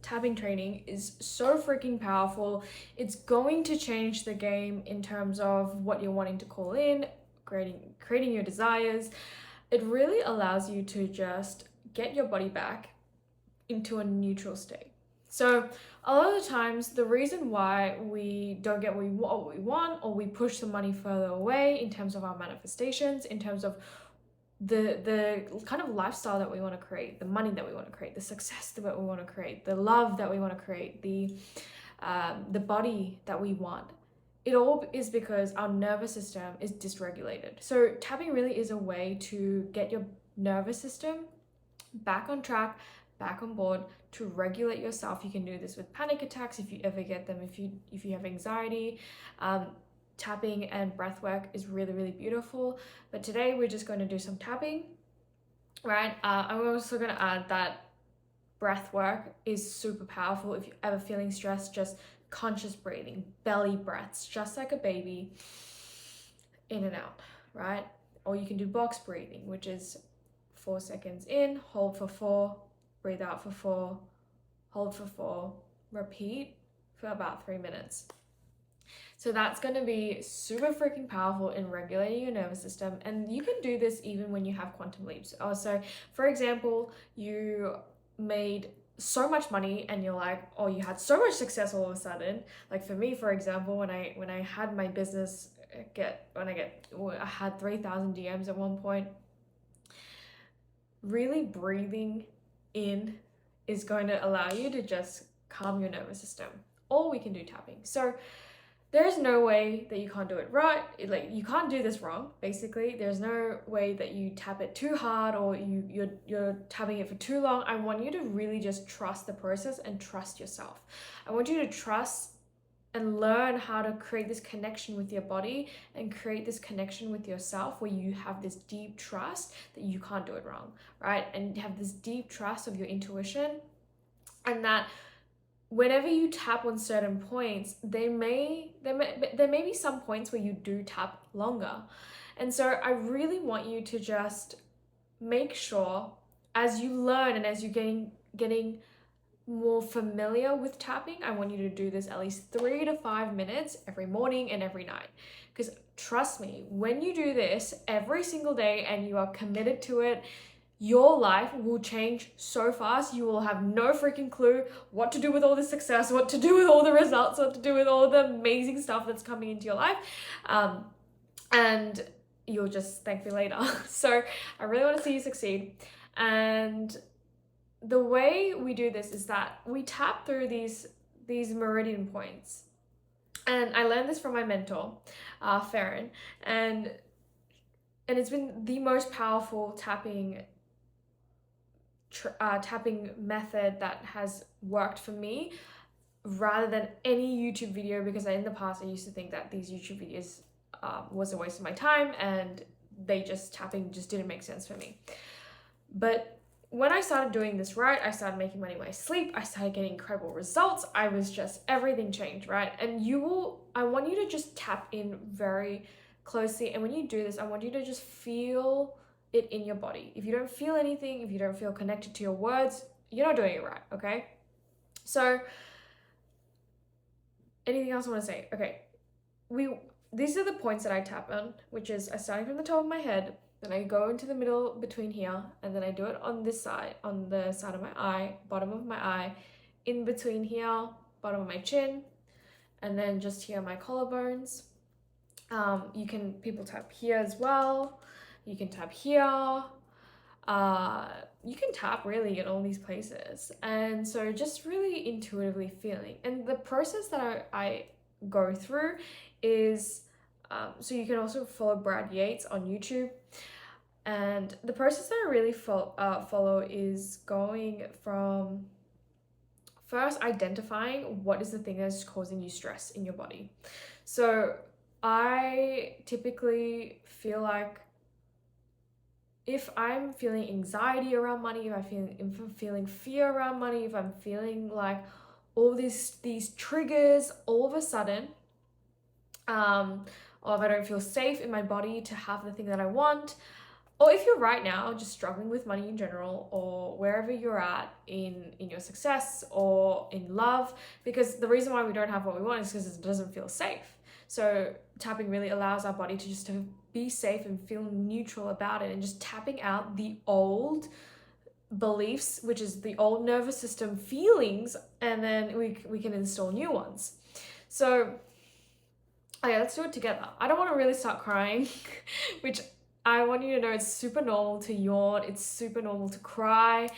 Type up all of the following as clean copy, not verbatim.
tapping training is so freaking powerful. It's going to change the game in terms of what you're wanting to call in, creating your desires. It really allows you to just get your body back into a neutral state. So a lot of the times, the reason why we don't get what we want, or we push the money further away in terms of our manifestations, in terms of the kind of lifestyle that we want to create, the money that we want to create, the success that we want to create, the love that we want to create, the body that we want, it all is because our nervous system is dysregulated. So tapping really is a way to get your nervous system back on track, back on board, to regulate yourself. You can do this with panic attacks if you ever get them, if you have anxiety. Tapping and breath work is really, really beautiful. But today we're just going to do some tapping, right? I'm also going to add that breath work is super powerful. If you're ever feeling stressed, just conscious breathing, belly breaths, just like a baby, in and out, right? Or you can do box breathing, which is 4 seconds in, hold for 4, breathe out for 4, hold for 4, repeat for about 3 minutes. So that's going to be super freaking powerful in regulating your nervous system. And you can do this even when you have quantum leaps. Also, for example, you made so much money and you're like, oh, you had so much success all of a sudden. Like for me, for example, when I had my business I had 3,000 DMs at one point. Really breathing in is going to allow you to just calm your nervous system. Or we can do tapping. So there's no way that you can't do it right. Like, you can't do this wrong, basically. There's no way that you tap it too hard or you're tapping it for too long. I want you to really just trust the process and trust yourself. I want you to trust and learn how to create this connection with your body and create this connection with yourself where you have this deep trust that you can't do it wrong, right? And have this deep trust of your intuition, and that whenever you tap on certain points, there may be some points where you do tap longer. And so I really want you to just make sure, as you learn and as you're getting more familiar with tapping, I want you to do this at least 3 to 5 minutes every morning and every night. Because trust me, when you do this every single day and you are committed to it, your life will change so fast. You will have no freaking clue what to do with all the success, what to do with all the results, what to do with all the amazing stuff that's coming into your life. And you'll just thank me later. So I really want to see you succeed. And the way we do this is that we tap through these meridian points. And I learned this from my mentor, Farron. And it's been the most powerful tapping method that has worked for me, rather than any YouTube video, because in the past I used to think that these YouTube videos was a waste of my time and tapping just didn't make sense for me. But when I started doing this right, I started making money in my sleep, I started getting incredible results. Everything changed, right? And I want you to just tap in very closely. And when you do this, I want you to just feel it in your body. If you don't feel anything, if you don't feel connected to your words, you're not doing it right, okay? So anything else I want to say? Okay, these are the points that I tap on, which is I starting from the top of my head, then I go into the middle between here, and then I do it on this side, on the side of my eye, bottom of my eye, in between here, bottom of my chin, and then just here my collarbones. People tap here as well. You can tap here. You can tap really in all these places. And so just really intuitively feeling. And the process that I go through is, so you can also follow Brad Yates on YouTube. And the process that I really follow is going from first identifying what is the thing that's causing you stress in your body. So I typically feel like if I'm feeling anxiety around money, if I'm feeling fear around money, if I'm feeling like all these triggers all of a sudden, or if I don't feel safe in my body to have the thing that I want, Or if you're right now just struggling with money in general, or wherever you're at in your success or in love, because the reason why we don't have what we want is because it doesn't feel safe. So tapping really allows our body to just to be safe and feel neutral about it, and just tapping out the old beliefs, which is the old nervous system feelings, and then we can install new ones. So okay, let's do it together. I don't want to really start crying, which I want you to know it's super normal to yawn, it's super normal to cry.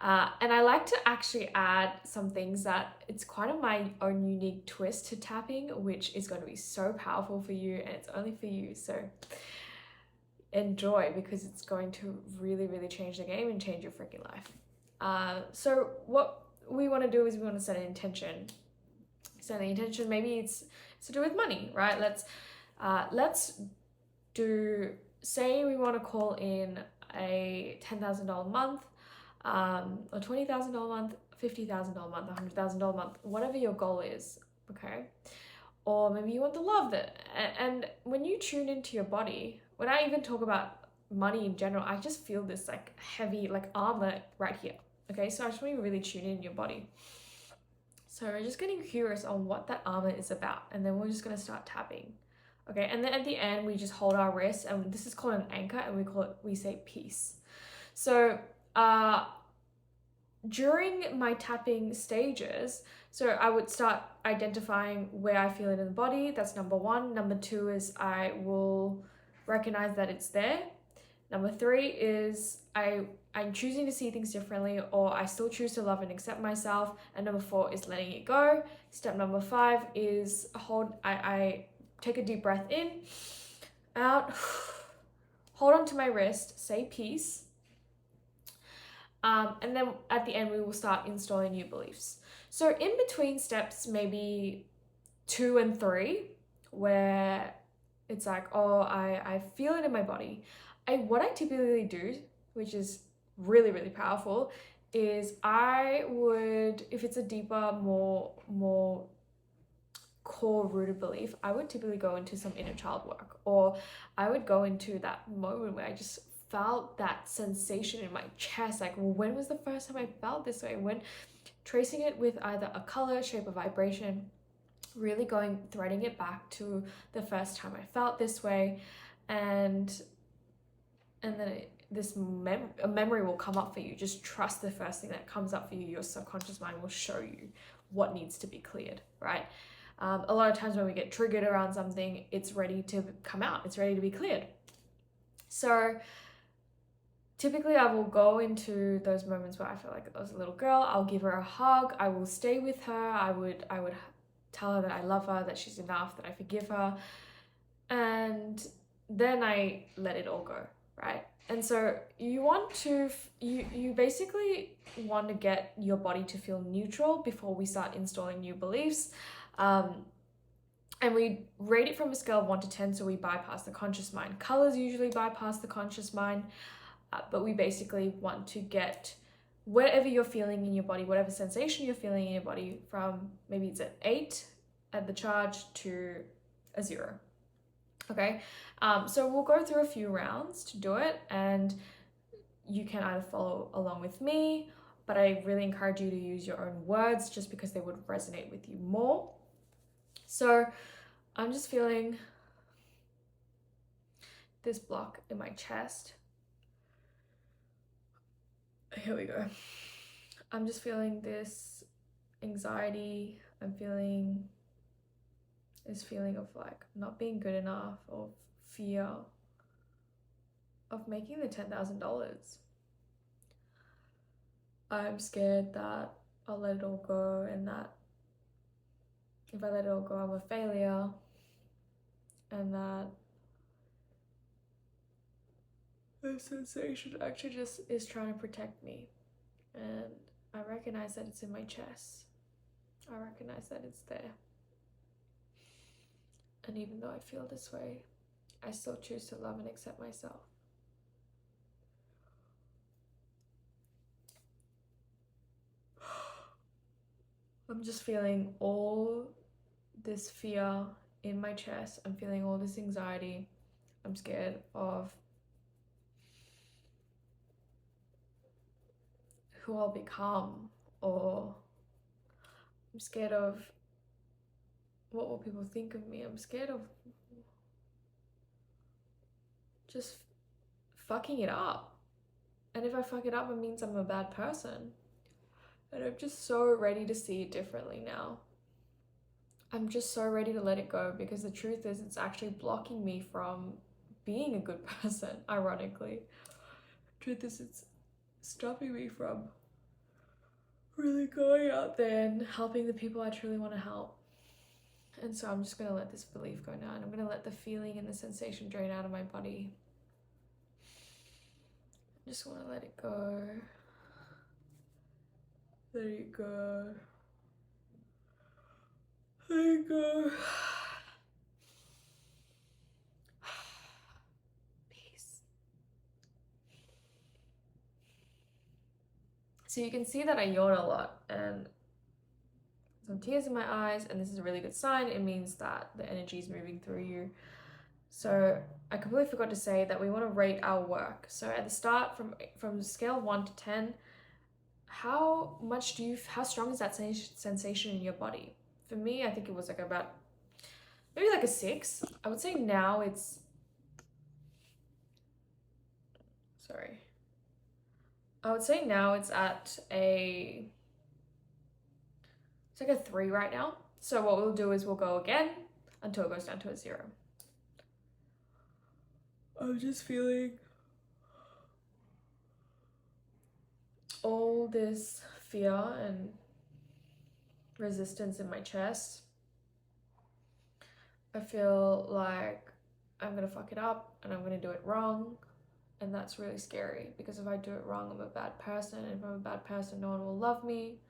And I like to actually add some things that it's quite of my own unique twist to tapping, which is going to be so powerful for you, and it's only for you. So enjoy, because it's going to really, really change the game and change your freaking life. So what we want to do is we want to set an intention. Set the intention, maybe it's to do with money, right? Let's do, say we want to call in a $10,000 month, or $20,000 month, $50,000 month, $100,000 month, whatever your goal is, okay? Or maybe you want the love that, and when you tune into your body, when I even talk about money in general, I just feel this like heavy, like armor right here, okay? So I just want you to really tune in your body. So we're just getting curious on what that armor is about, and then we're just going to start tapping. Okay, and then at the end, we just hold our wrist, and this is called an anchor, and we say peace. So during my tapping stages, so I would start identifying where I feel it in the body. That's number one. Number two is I will recognize that it's there. Number three is I'm choosing to see things differently, or I still choose to love and accept myself. And number four is letting it go. Step number five is I take a deep breath in, out, hold on to my wrist, say peace. And then at the end, we will start installing new beliefs. So in between steps, maybe 2 and 3, where it's like, oh, I feel it in my body. What I typically do, which is really, really powerful, is I would, if it's a deeper, more core rooted belief, I would typically go into some inner child work, or I would go into that moment where I just felt that sensation in my chest, like, well, when was the first time I felt this way? When tracing it with either a color, shape, or vibration, really threading it back to the first time I felt this way, and then a memory will come up for you. Just trust the first thing that comes up for you. Your subconscious mind will show you what needs to be cleared, right? A lot of times when we get triggered around something, it's ready to come out. It's ready to be cleared. So typically I will go into those moments where I feel like I was a little girl. I'll give her a hug. I will stay with her. I would tell her that I love her, that she's enough, that I forgive her. And then I let it all go, right? And so you basically want to get your body to feel neutral before we start installing new beliefs. And we rate it from a scale of 1 to 10, so we bypass the conscious mind. Colors usually bypass the conscious mind, but we basically want to get whatever you're feeling in your body, whatever sensation you're feeling in your body, from maybe it's an 8 at the charge to a 0. Okay, so we'll go through a few rounds to do it, and you can either follow along with me, but I really encourage you to use your own words just because they would resonate with you more. So I'm just feeling this block in my chest. Here we go. I'm just feeling this anxiety. I'm feeling this feeling of like not being good enough, or fear of making the $10,000. I'm scared that I'll let it all go, and that if I let it all go, I'm a failure, and that the sensation actually just is trying to protect me. And I recognize that it's in my chest. I recognize that it's there. And even though I feel this way, I still choose to love and accept myself. I'm just feeling all this fear in my chest. I'm feeling all this anxiety. I'm scared of who I'll become, or I'm scared of what will people think of me. I'm scared of just fucking it up. And if I fuck it up, it means I'm a bad person. And I'm just so ready to see it differently now. I'm just so ready to let it go, because the truth is it's actually blocking me from being a good person, ironically. Truth is it's stopping me from really going out there and helping the people I truly want to help. And so I'm just going to let this belief go now, and I'm going to let the feeling and the sensation drain out of my body. I just want to let it go. Let it go. Let it go. Peace. So you can see that I yawn a lot and some tears in my eyes, and this is a really good sign. It means that the energy is moving through you. So I completely forgot to say that we want to rate our work. So at the start, from scale 1 to 10, how strong is that sensation in your body? For me, I think it was like about maybe like a 6. I would say now it's at it's like a 3 right now. So what we'll do is we'll go again until it goes down to a 0. I'm just feeling all this fear and resistance in my chest. I feel like I'm gonna fuck it up and I'm gonna do it wrong, and that's really scary, because if I do it wrong, I'm a bad person, and if I'm a bad person, no one will love me,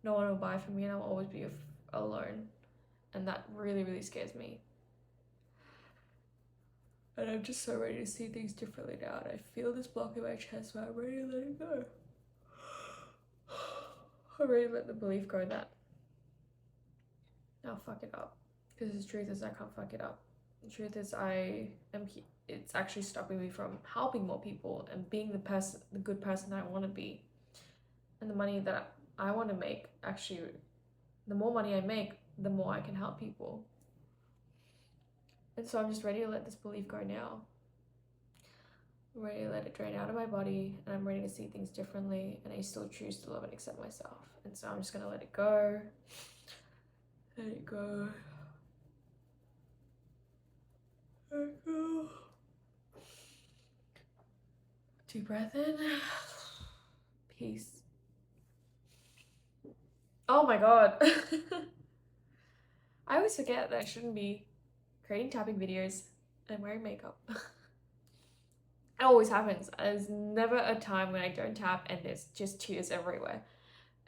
no one will buy from me, and I'll always be alone, and that really, really scares me. And I'm just so ready to see things differently now, and I feel this block in my chest, but I'm ready to let it go. I'm ready to let the belief go that I'll fuck it up. Because the truth is I can't fuck it up. The truth is it's actually stopping me from helping more people and being the good person I want to be. And the money that I want to make, actually, the more money I make, the more I can help people. And so I'm just ready to let this belief go now. I'm ready to let it drain out of my body, and I'm ready to see things differently, and I still choose to love and accept myself. And so I'm just going to let it go. Let it go. Let it go. Deep breath in. Peace. Oh my god. I always forget that I shouldn't be creating tapping videos and wearing makeup. It always happens. There's never a time when I don't tap and there's just tears everywhere.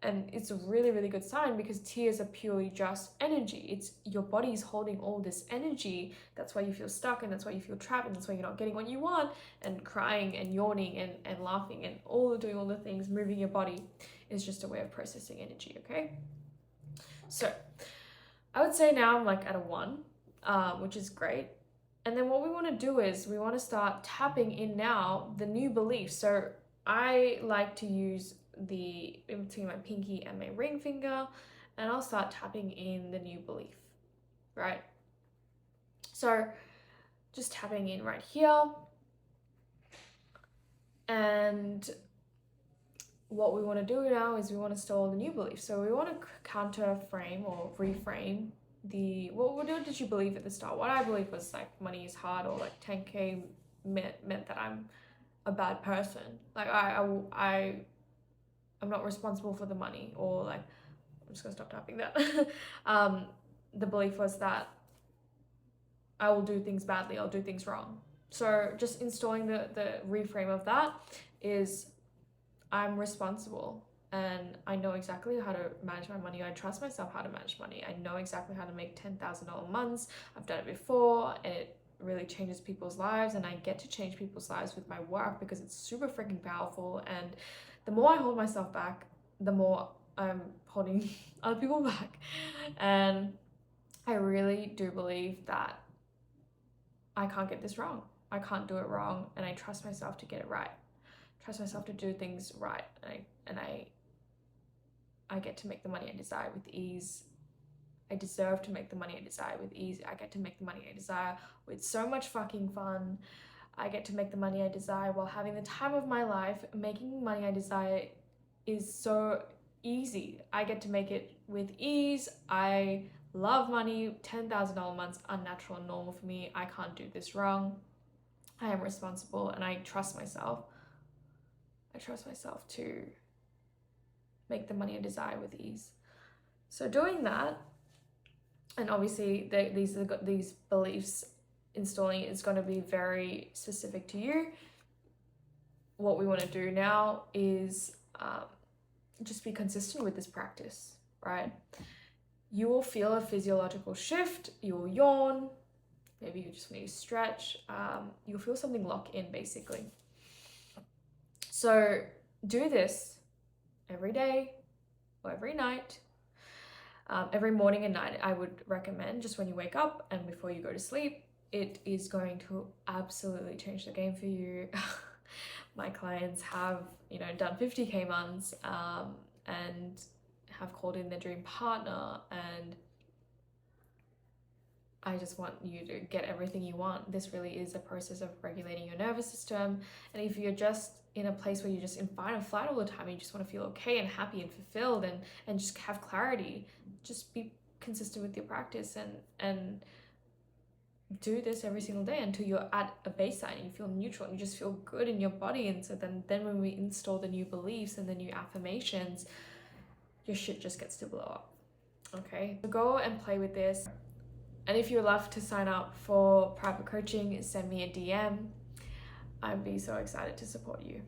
And it's a really, really good sign, because tears are purely just energy. It's your body's holding all this energy. That's why you feel stuck, and that's why you feel trapped, and that's why you're not getting what you want, and crying and yawning and laughing and doing all the things, moving your body is just a way of processing energy, okay? So I would say now I'm like at a 1, which is great. And then what we want to do is we want to start tapping in now the new beliefs. So I like to use in between my pinky and my ring finger, and I'll start tapping in the new belief, right? So just tapping in right here. And what we want to do now is we want to store the new belief. So we want to counter frame or reframe what did you believe at the start? What I believed was like money is hard, or like 10K meant that I'm a bad person. Like I'm not responsible for the money, or like, I'm just gonna stop tapping that. The belief was that I will do things badly, I'll do things wrong. So just installing the reframe of that is I'm responsible, and I know exactly how to manage my money. I trust myself how to manage money. I know exactly how to make $10,000 months. I've done it before, and it really changes people's lives, and I get to change people's lives with my work, because it's super freaking powerful. And the more I hold myself back, the more I'm holding other people back. And I really do believe that I can't get this wrong. I can't do it wrong, and I trust myself to get it right. trust myself to do things right, and I get to make the money I desire with ease. I deserve to make the money I desire with ease. I get to make the money I desire with so much fucking fun. I get to make the money I desire while having the time of my life. Making money I desire is so easy. I get to make it with ease. I love money. $10,000 months, unnatural and normal for me. I can't do this wrong. I am responsible and I trust myself. I trust myself to make the money I desire with ease. So doing that, and obviously these beliefs installing is going to be very specific to you. What we want to do now is just be consistent with this practice, right? You will feel a physiological shift. You will yawn. Maybe you just need to stretch. You'll feel something lock in, basically. So do this every day or every night. Every morning and night, I would recommend, just when you wake up and before you go to sleep. It is going to absolutely change the game for you. My clients have, done 50K months and have called in their dream partner, and I just want you to get everything you want. This really is a process of regulating your nervous system. And if you're just in a place where you're just in fight or flight all the time, and you just want to feel okay and happy and fulfilled and just have clarity, just be consistent with your practice and do this every single day until you're at a baseline and you feel neutral and you just feel good in your body. And so then when we install the new beliefs and the new affirmations, your shit just gets to blow up. Okay, so go and play with this. And if you'd love to sign up for private coaching, send me a DM. I'd be so excited to support you.